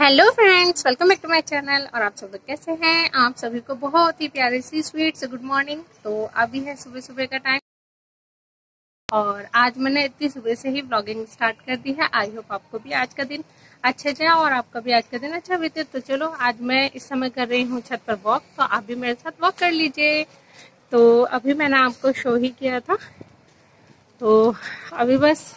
Hello friends, welcome back to my channel. और आप सब लोग कैसे हैं? आप सभी को बहुत ही प्यारी सी स्वीट से गुड मॉर्निंग। तो अभी है सुबह सुबह का टाइम और आज मैंने इतनी सुबह से ही ब्लॉगिंग स्टार्ट कर दी है। आई होप आपको भी आज का दिन अच्छा जाए और आपका भी आज का दिन अच्छा बीते। तो चलो, आज मैं इस समय कर रही हूँ छत पर वॉक, तो आप भी मेरे साथ वॉक कर लीजिए। तो अभी मैंने आपको शो ही किया था, तो अभी बस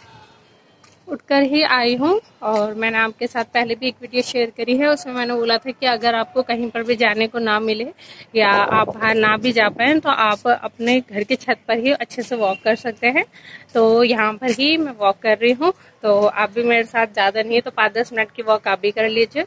उठकर ही आई हूँ। और मैंने आपके साथ पहले भी एक वीडियो शेयर करी है, उसमें मैंने बोला था कि अगर आपको कहीं पर भी जाने को ना मिले या आप बाहर ना भी जा पाएँ तो आप अपने घर की छत पर ही अच्छे से वॉक कर सकते हैं। तो यहाँ पर ही मैं वॉक कर रही हूँ, तो आप भी मेरे साथ, ज़्यादा नहीं है तो 5-10 मिनट की वॉक आप भी कर लीजिए।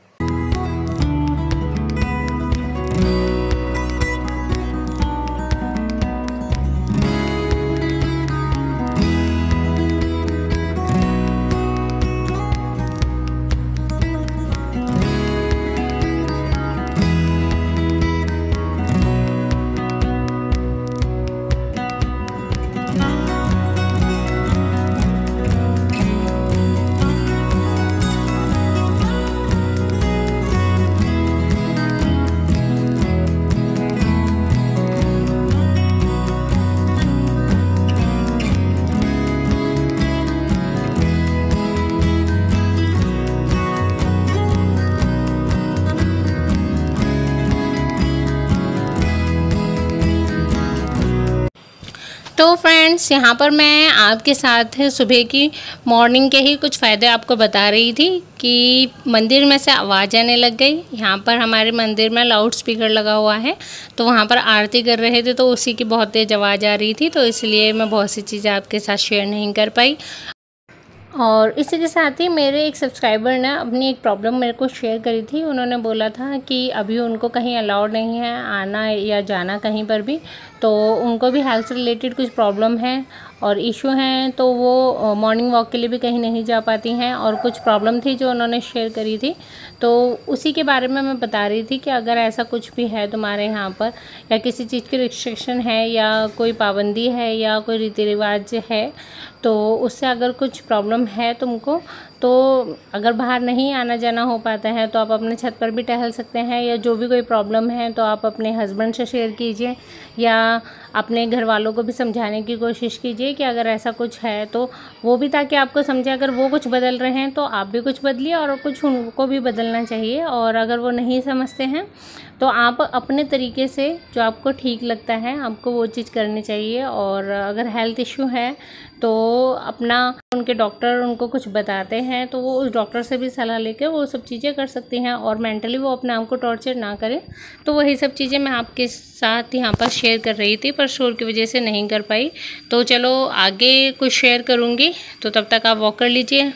तो फ्रेंड्स, यहाँ पर मैं आपके साथ सुबह की मॉर्निंग के ही कुछ फ़ायदे आपको बता रही थी कि मंदिर में से आवाज़ आने लग गई। यहाँ पर हमारे मंदिर में लाउड स्पीकर लगा हुआ है, तो वहाँ पर आरती कर रहे थे तो उसी की बहुत तेज़ आवाज़ आ रही थी, तो इसलिए मैं बहुत सी चीज़ें आपके साथ शेयर नहीं कर पाई। और इसी के साथ ही मेरे एक सब्सक्राइबर ने अपनी एक प्रॉब्लम मेरे को शेयर करी थी। उन्होंने बोला था कि अभी उनको कहीं अलाउड नहीं है आना या जाना कहीं पर भी, तो उनको भी हेल्थ से रिलेटेड कुछ प्रॉब्लम है और इशू हैं, तो वो मॉर्निंग वॉक के लिए भी कहीं नहीं जा पाती हैं। और कुछ प्रॉब्लम थी जो उन्होंने शेयर करी थी, तो उसी के बारे में मैं बता रही थी कि अगर ऐसा कुछ भी है तुम्हारे यहाँ पर, या किसी चीज़ की रिस्ट्रिक्शन है या कोई पाबंदी है या कोई रीति रिवाज है, तो उससे अगर कुछ प्रॉब्लम है तुमको, तो अगर बाहर नहीं आना जाना हो पाता है तो आप अपने छत पर भी टहल सकते हैं। या जो भी कोई प्रॉब्लम है तो आप अपने हस्बैंड से शेयर कीजिए या अपने घर वालों को भी समझाने की कोशिश कीजिए कि अगर ऐसा कुछ है तो वो भी, ताकि आपको समझे। अगर वो कुछ बदल रहे हैं तो आप भी कुछ बदलिए और कुछ उनको भी बदलना चाहिए। और अगर वो नहीं समझते हैं तो आप अपने तरीके से जो आपको ठीक लगता है आपको वो चीज़ करनी चाहिए। और अगर हेल्थ इश्यू है तो अपना उनके डॉक्टर उनको कुछ बताते हैं तो वो उस डॉक्टर से भी सलाह लेकर वो सब चीज़ें कर सकती हैं और मेंटली वो अपने आप को टॉर्चर ना करें। तो वही सब चीज़ें मैं आपके साथ यहाँ पर शेयर कर रही थी, पर शोर की वजह से नहीं कर पाई। तो चलो आगे कुछ शेयर करूँगी, तो तब तक आप वॉक कर लीजिए।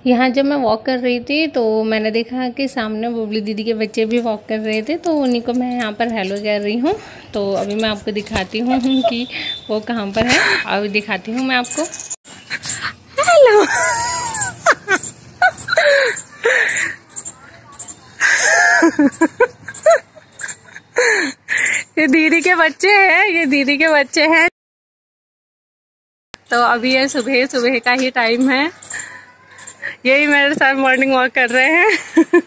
यहाँ जब मैं वॉक कर रही थी तो मैंने देखा कि सामने बुबली दीदी के बच्चे भी वॉक कर रहे थे, तो उन्हीं को मैं यहाँ पर हेलो कह रही हूँ। तो अभी मैं आपको दिखाती हूँ कि वो कहाँ पर है। अभी दिखाती हूँ मैं आपको। हेलो। ये दीदी के बच्चे हैं, ये दीदी के बच्चे हैं। तो अभी ये सुबह सुबह का ही टाइम है, यही मेरे साथ मॉर्निंग वॉक कर रहे हैं।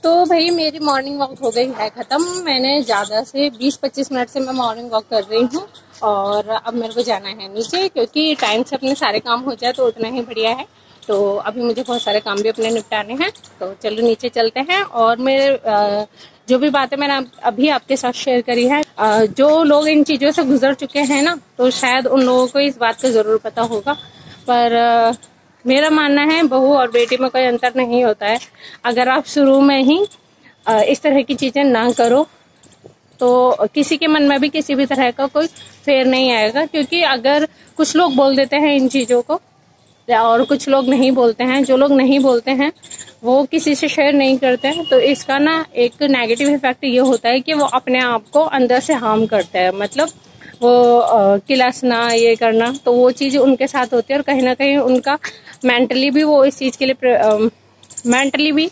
तो भाई मेरी मॉर्निंग वॉक हो गई है ख़त्म। मैंने ज़्यादा से 20-25 मिनट से मैं मॉर्निंग वॉक कर रही हूँ और अब मेरे को जाना है नीचे, क्योंकि टाइम से अपने सारे काम हो जाए तो उतना ही बढ़िया है। तो अभी मुझे बहुत सारे काम भी अपने निपटाने हैं, तो चलो नीचे चलते हैं। और मेरे जो भी बातें मैंने अभी आपके साथ शेयर करी है, जो लोग इन चीज़ों से गुजर चुके हैं ना, तो शायद उन लोगों को इस बात का ज़रूर पता होगा। पर मेरा मानना है बहू और बेटी में कोई अंतर नहीं होता है। अगर आप शुरू में ही इस तरह की चीज़ें ना करो तो किसी के मन में भी किसी भी तरह का कोई फेर नहीं आएगा। क्योंकि अगर कुछ लोग बोल देते हैं इन चीज़ों को और कुछ लोग नहीं बोलते हैं, जो लोग नहीं बोलते हैं वो किसी से शेयर नहीं करते हैं, तो इसका ना एक नेगेटिव इफेक्ट ये होता है कि वो अपने आप को अंदर से हार्म करते हैं। मतलब वो किलसना, ये करना, तो वो चीज़ उनके साथ होती है और कहीं ना कहीं उनका मेंटली भी वो इस चीज़ के लिए मेंटली भी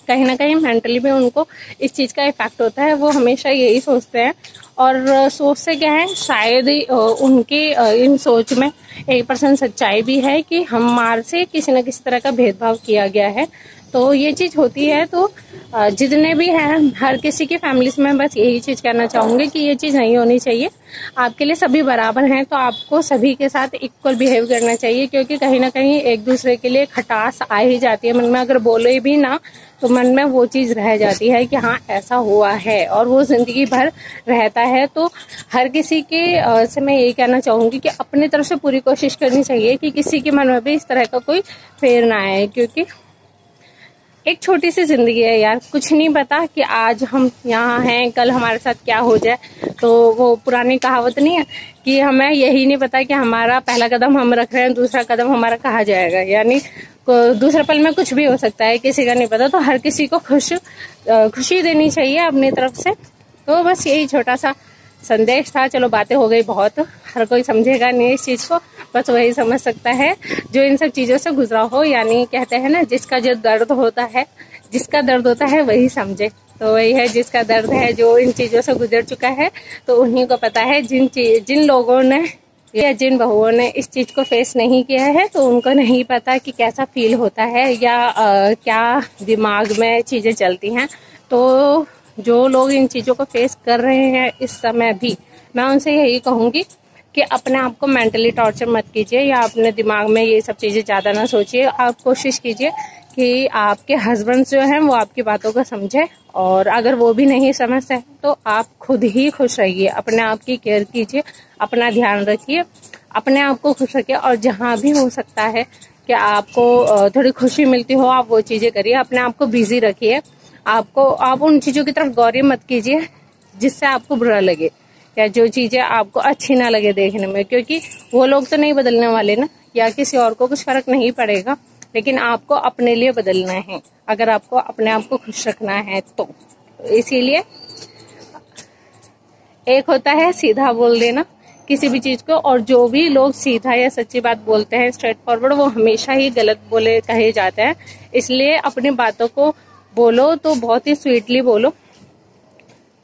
कहीं ना कहीं मेंटली भी उनको इस चीज़ का इफेक्ट होता है। वो हमेशा यही सोचते हैं और सोचते क्या है, शायद उनके इन सोच में 1% सच्चाई भी है कि हमारे से किसी न किसी तरह का भेदभाव किया गया है। तो ये चीज़ होती है। तो जितने भी हैं, हर किसी की फैमिलीज में बस यही चीज़ कहना चाहूँगी कि ये चीज़ नहीं होनी चाहिए। आपके लिए सभी बराबर हैं, तो आपको सभी के साथ इक्वल बिहेव करना चाहिए। क्योंकि कहीं ना कहीं एक दूसरे के लिए खटास आ ही जाती है मन में। अगर बोले भी ना तो मन में वो चीज़ रह जाती है कि हाँ ऐसा हुआ है, और वो जिंदगी भर रहता है। तो हर किसी के से मैं यही कहना चाहूँगी कि अपनी तरफ से पूरी कोशिश करनी चाहिए कि किसी के मन में भी इस तरह का कोई फेर ना आए। क्योंकि एक छोटी सी जिंदगी है यार, कुछ नहीं पता कि आज हम यहाँ हैं, कल हमारे साथ क्या हो जाए। तो वो पुरानी कहावत नहीं है कि हमें यही नहीं पता कि हमारा पहला कदम हम रख रहे हैं, दूसरा कदम हमारा कहाँ जाएगा। यानी दूसरे पल में कुछ भी हो सकता है, किसी का नहीं पता। तो हर किसी को खुशी देनी चाहिए अपनी तरफ से। तो बस यही छोटा सा संदेश था। चलो बातें हो गई बहुत, हर कोई समझेगा नहीं इस चीज़ को, बस वही समझ सकता है जो इन सब चीज़ों से गुजरा हो। यानी कहते हैं ना, जिसका जो दर्द होता है, जिसका दर्द होता है वही समझे। तो वही है, जिसका दर्द है, जो इन चीज़ों से गुजर चुका है, तो उन्हीं को पता है। जिन लोगों ने या जिन बहुओं ने इस चीज़ को फेस नहीं किया है, तो उनको नहीं पता कि कैसा फील होता है या क्या दिमाग में चीज़ें चलती हैं। तो जो लोग इन चीज़ों को फेस कर रहे हैं इस समय भी, मैं उनसे यही कहूँगी कि अपने आप को मेंटली टॉर्चर मत कीजिए या अपने दिमाग में ये सब चीज़ें ज़्यादा ना सोचिए। आप कोशिश कीजिए कि आपके हस्बैंड जो हैं वो आपकी बातों को समझे, और अगर वो भी नहीं समझते हैं तो आप खुद ही खुश रहिए, अपने आप की केयर कीजिए, अपना ध्यान रखिए, अपने आप को खुश रखिए। और जहाँ भी हो सकता है कि आपको थोड़ी खुशी मिलती हो, आप वो चीज़ें करिए। अपने आप को बिजी रखिए। आप उन चीज़ों की तरफ गौर मत कीजिए जिससे आपको बुरा लगे या जो चीज़ें आपको अच्छी ना लगे देखने में। क्योंकि वो लोग तो नहीं बदलने वाले ना, या किसी और को कुछ फर्क नहीं पड़ेगा, लेकिन आपको अपने लिए बदलना है अगर आपको अपने आप को खुश रखना है तो। इसीलिए एक होता है सीधा बोल देना किसी भी चीज़ को, और जो भी लोग सीधा या सच्ची बात बोलते हैं, स्ट्रेट फॉरवर्ड, वो हमेशा ही गलत बोले कहे जाते हैं। इसलिए अपनी बातों को बोलो तो बहुत ही स्वीटली बोलो।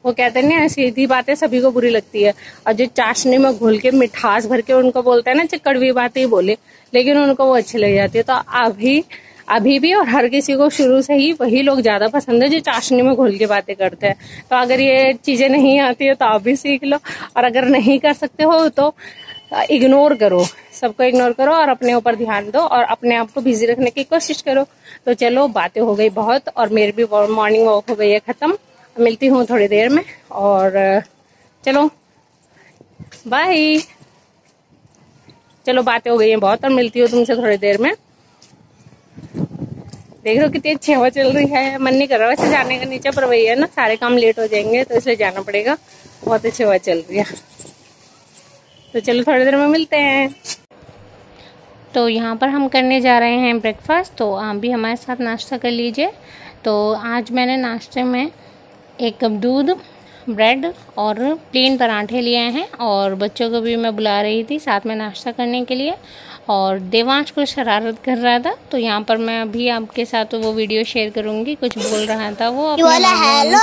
वो कहते हैं ना, सीधी बातें सभी को बुरी लगती है, और जो चाशनी में घुल के मिठास भर के उनको बोलते हैं ना, कड़वी बातें ही बोले, लेकिन उनको वो अच्छी लग जाती है। तो अभी भी और हर किसी को शुरू से ही वही लोग ज्यादा पसंद है जो चाशनी में घुल के बातें करते हैं। तो अगर ये चीजें नहीं आती है तो आप भी सीख लो, और अगर नहीं कर सकते हो तो इग्नोर करो, सबको इग्नोर करो और अपने ऊपर ध्यान दो और अपने आप को बिजी रखने की कोशिश करो। तो चलो बातें हो गई बहुत, और मेरी भी मॉर्निंग वॉक हो गई है खत्म। मिलती हूँ थोड़ी देर में, और चलो बाय। चलो बातें हो गई हैं बहुत, और मिलती हूँ तुमसे थोड़ी देर में। देख लो कितनी अच्छी हवा चल रही है। मन नहीं कर रहा वैसे जाने का नीचे, पर वही है ना, सारे काम लेट हो जाएंगे तो इसलिए जाना पड़ेगा। बहुत अच्छी हवा चल रही है। तो चलो थोड़ी देर में मिलते हैं। तो यहाँ पर हम करने जा रहे हैं ब्रेकफास्ट, तो आप भी हमारे साथ नाश्ता कर लीजिए। तो आज मैंने नाश्ते में 1 कप दूध, ब्रेड और प्लेन पराठे लिए हैं, और बच्चों को भी मैं बुला रही थी साथ में नाश्ता करने के लिए। और देवांश कुछ शरारत कर रहा था, तो यहाँ पर मैं अभी आपके साथ वो वीडियो शेयर करूँगी। कुछ बोल रहा था वो अपने हेलो,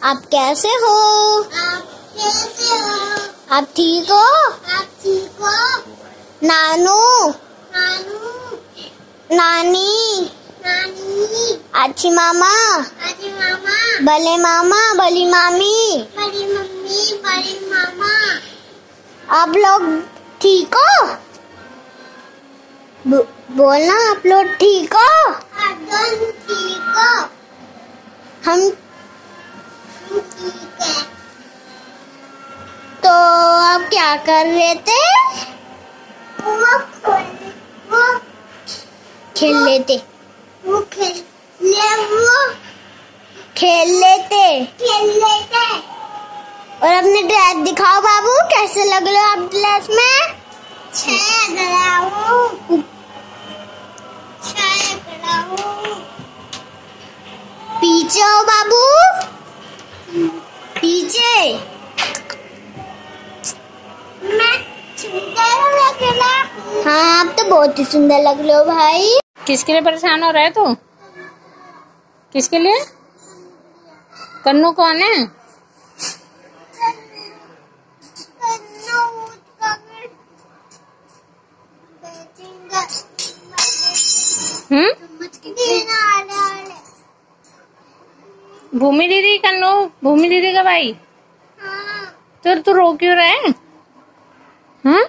आप कैसे हो? आप ठीक हो? नानू, नानी, अच्छी मामा, बले मामा, बली मामी, बड़ी मामा। आप लोग ठीक हो? बोलना, आप लोग ठीक हो? ठीक हो? हम ठीक है। तो आप क्या कर रहे थे? वो खेल लेते, खेल लेते। और अपने ड्रेस दिखाओ बाबू, कैसे लग रहे हो आप ड्रेस में? पीछे हो बाबू, पीछे। मैं सुंदर लग रहा हूँ। हाँ, आप तो बहुत ही सुंदर लग रहे हो भाई। किसके लिए परेशान हो रहा है तू? किसके लिए? कन्नू कौन है? भूमि दीदी, कन्नू भूमि दीदी का भाई। तो तू रो क्यों रहा है? हाँ,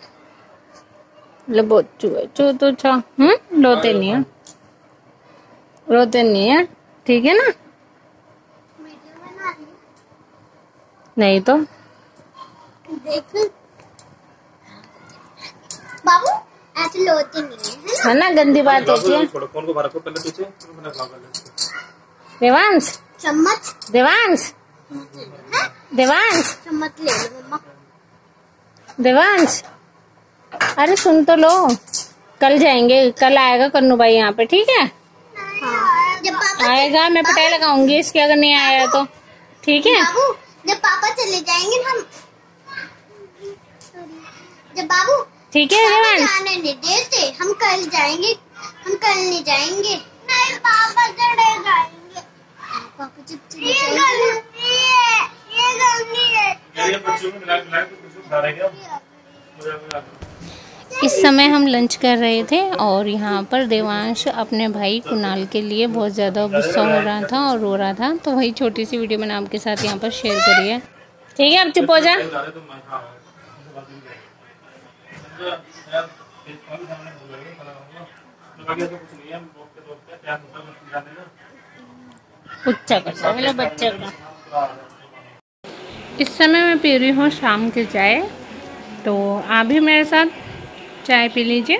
ले बोचू है चू तो अच्छा। रोते नहीं है, रोते नहीं है, ठीक है ना? नहीं तो देख बाबू, ऐसे लोते नहीं है ना, गंदी बात होती है। देवांश, चम्मच, देवांश, देवांश, चम्मच ले लो मम्मा। देवांश, अरे सुन तो लो, कल जाएंगे, कल आएगा कन्नू भाई यहाँ पे, ठीक है? हाँ। जब पापा आएगा, मैं पटाई लगाऊंगी इसके, अगर नहीं आया तो, ठीक है? बाबू, जब पापा चले जाएंगे हम, जब बाबू ठीक है देवांश, जाने नहीं देते, हम कल जाएंगे, हम कल नहीं जाएंगे। नहीं, पापा चले जाएंगे। पापा जब चले जाएंगे, ये गलती है। इस समय हम लंच कर रहे थे, और यहाँ पर देवांश अपने भाई कुणाल के लिए बहुत ज़्यादा गुस्सा हो रहा था और रो रहा था, तो वही छोटी सी वीडियो मैंने आपके साथ यहाँ पर शेयर करी है। ठीक है, अब चुप हो जा। बच्चा करता मेरा बच्चा का। इस समय मैं पी रही हूँ शाम की चाय, तो आप भी मेरे साथ चाय पी लीजिए।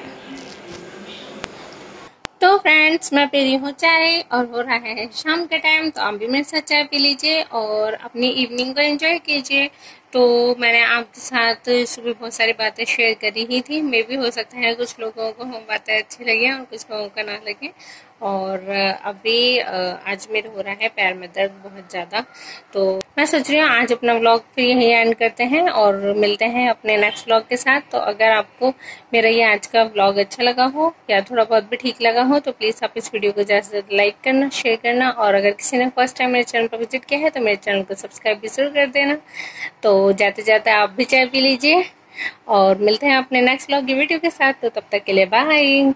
तो फ्रेंड्स, मैं पी रही हूँ चाय और हो रहा है शाम का टाइम, तो आप भी मेरे साथ चाय पी लीजिए और अपनी इवनिंग को एंजॉय कीजिए। तो मैंने आपके साथ सुबह बहुत सारी बातें शेयर करी ही थी, मे भी हो सकता है कुछ लोगों को बातें अच्छी लगी और कुछ लोगों को ना लगे। और अभी आज मेरे हो रहा है पैर में दर्द बहुत ज़्यादा, तो मैं सोच रही हूँ आज अपना व्लॉग फिर यहीं एंड करते हैं और मिलते हैं अपने नेक्स्ट व्लॉग के साथ। तो अगर आपको मेरा ये आज का व्लॉग अच्छा लगा हो या थोड़ा बहुत भी ठीक लगा हो, तो प्लीज़ आप इस वीडियो को ज़्यादा से ज़्यादा लाइक करना, शेयर करना, और अगर किसी ने फर्स्ट टाइम मेरे चैनल पर विजिट किया है तो मेरे चैनल को सब्सक्राइब भी जरूर कर देना। तो जाते जाते आप भी चाय पी लीजिए और मिलते हैं अपने नेक्स्ट व्लॉग की वीडियो के साथ। तो तब तक के लिए बाय।